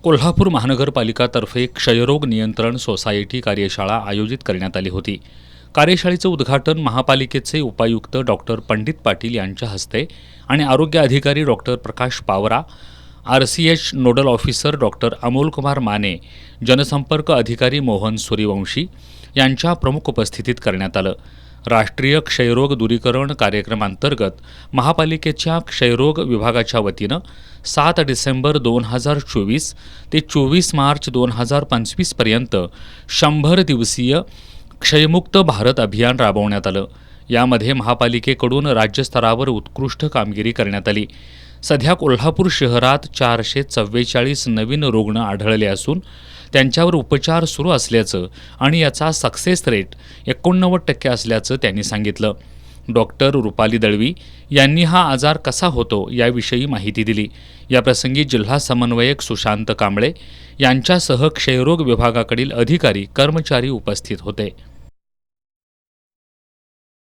कोल्हापूर महानगरपालिकातर्फे क्षयरोग नियंत्रण सोसायटी कार्यशाळा आयोजित करण्यात आली होती। कार्यशाळेचं उद्घाटन महापालिकेचे उपायुक्त डॉक्टर पंडित पाटील यांच्या हस्ते आणि आरोग्य अधिकारी doctor Prakash Pawara, RCH nodal officer doctor Amolkumar Mane, जनसंपर्क अधिकारी मोहन सूर्यवंशी यांच्या प्रमुख उपस्थितीत करण्यात आलं। राष्ट्रीय क्षयरोग दूरीकरण कार्यक्रमांतर्गत महापालिकेच्या क्षयरोग विभागाच्या वतीनं 7 डिसेंबर 2024 ते 24 मार्च 2025 पर्यंत 100 दिवसीय क्षयमुक्त भारत अभियान राबवण्यात आलं। यामध्ये महापालिकेकडून राज्यस्तरावर उत्कृष्ट कामगिरी करण्यात आली। सध्या कोल्हापूर शहरात 444 नवीन रुग्ण आढळले असून त्यांच्यावर उपचार सुरू असल्याचं आणि याचा सक्सेस रेट 89% असल्याचं त्यांनी सांगितलं। डॉक्टर रुपाली दळवी यांनी हा आजार कसा होतो याविषयी माहिती दिली। याप्रसंगी जिल्हा समन्वयक सुशांत कांबळे यांच्यासह क्षयरोग विभागाकडील अधिकारी कर्मचारी उपस्थित होते।